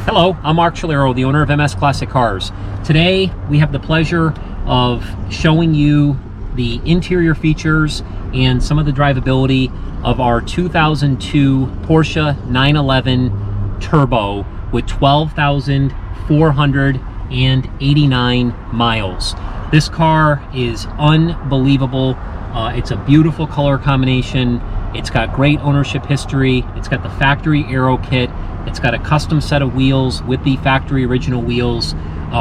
Hello, I'm Mark Chalero, the owner of MS Classic Cars. Today we have the pleasure of showing you the interior features and some of the drivability of our 2002 Porsche 911 Turbo with 12,489 miles. This car is unbelievable. It's a beautiful color combination. It's got great ownership history. It's got the factory Aero kit. It's got a custom set of wheels with the factory original wheels.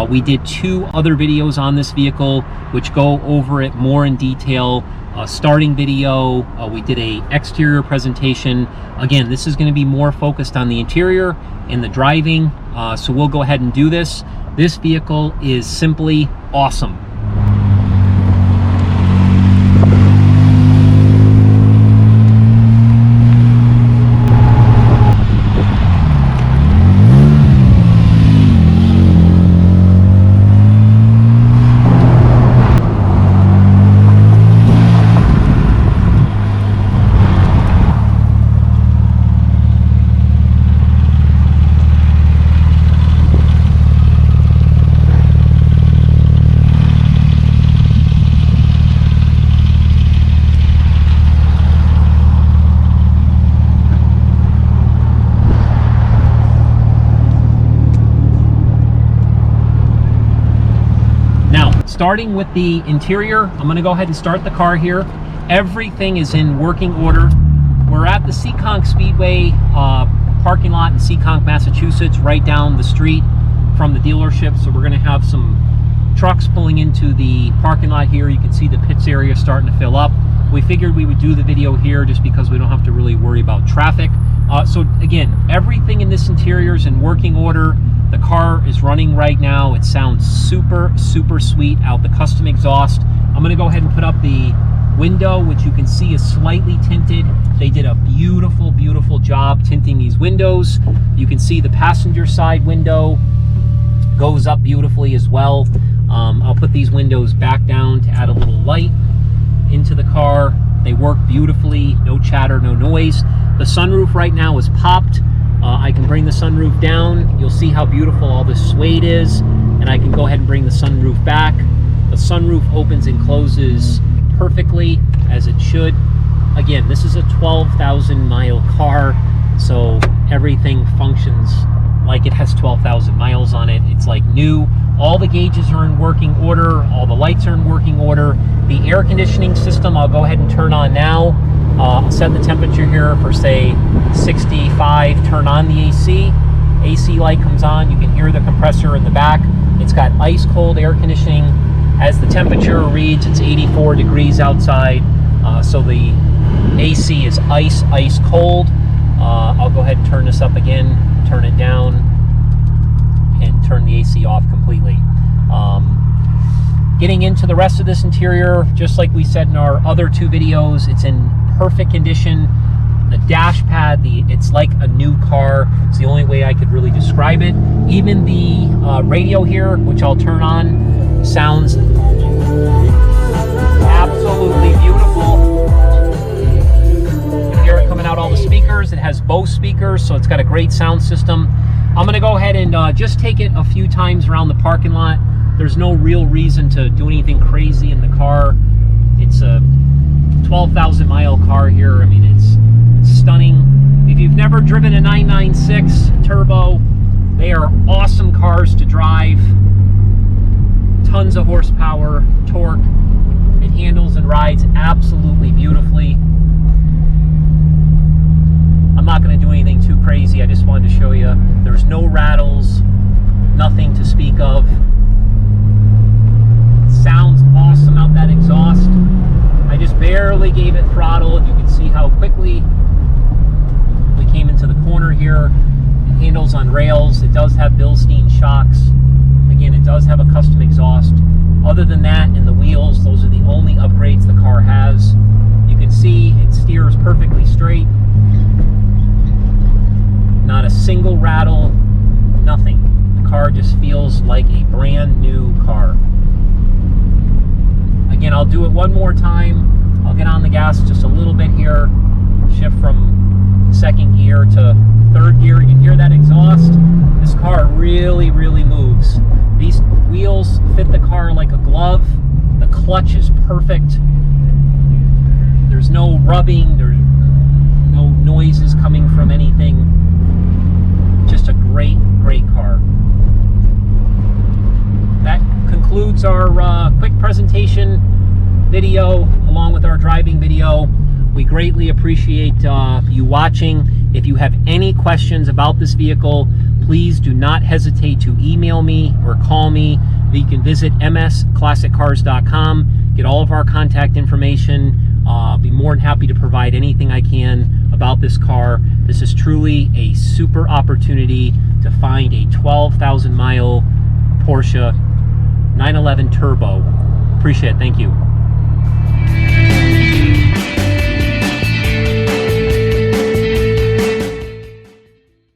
We did 2 other videos on this vehicle which go over it more in detail. Starting video, we did a exterior presentation. Again, this is going to be more focused on the interior and the driving, so we'll go ahead and do this. This vehicle is simply awesome. Starting with the interior, I'm going to go ahead and start the car here. Everything is in working order. We're at the Seekonk Speedway parking lot in Seekonk, Massachusetts, right down the street from the dealership. So we're going to have some trucks pulling into the parking lot here. You can see the pits area starting to fill up. We figured we would do the video here just because we don't have to really worry about traffic. So again, everything in this interior is in working order. The car is running right now. It sounds super sweet out the custom exhaust. I'm going to go ahead and put up the window, which you can see is slightly tinted. They did a beautiful job tinting these windows. You can see the passenger side window goes up beautifully as well. I'll put these windows back down to add a little light into the car. They work beautifully, no chatter, no noise. The sunroof right now is popped. I can bring the sunroof down. You'll see how beautiful all this suede is, and I can go ahead and bring the sunroof back. The sunroof opens and closes perfectly as it should. Again, this is a 12,000 mile car, so everything functions like it has 12,000 miles on it. It's like new. All the gauges are in working order. All the lights are in working order. The air conditioning system, I'll go ahead and turn on now. I'll set the temperature here for, say, 65. Turn on the AC. AC light comes on. You can hear the compressor in the back. It's got ice cold air conditioning. As the temperature reads, it's 84 degrees outside. So the AC is ice cold. I'll go ahead and turn this up again, turn it down, and turn the AC off completely. Getting into the rest of this interior, just like we said in our other 2 videos, it's in perfect condition. The dash pad, it's like a new car. It's the only way I could really describe it. Even the radio here, which I'll turn on, sounds absolutely beautiful. You can hear it coming out all the speakers. It has Bose speakers, so it's got a great sound system. I'm going to go ahead and just take it a few times around the parking lot. There's no real reason to do anything crazy in the car. It's a 12,000 mile car here. I mean, it's stunning. If you've never driven a 996 Turbo, they are awesome cars to drive. Tons of horsepower, torque. It handles and rides absolutely beautifully. I'm not going to do anything too crazy. I just wanted to show you there's no rattles, nothing to speak of. Sounds awesome out that exhaust. I just barely gave it throttle. You can see how quickly we came into the corner here. It handles on rails. It does have Bilstein shocks. Again, it does have a custom exhaust. Other than that, and the wheels, those are the only upgrades the car has. You can see it steers perfectly straight. Not a single rattle, nothing. The car just feels like a brand new car. Again, I'll do it one more time. I'll get on the gas just a little bit here, shift from second gear to third gear. You can hear that exhaust. This car really, really moves. These wheels fit the car like a glove. The clutch is perfect. There's no rubbing, there's no noises coming from anything. Just a great, great car. That concludes our quick presentation video along with our driving video. We greatly appreciate you watching. If you have any questions about this vehicle, please do not hesitate to email me or call me. You can visit msclassiccars.com, get all of our contact information. Be more than happy to provide anything I can about this car. This is truly a super opportunity to find a 12,000 mile Porsche 911 Turbo. Appreciate it. Thank you.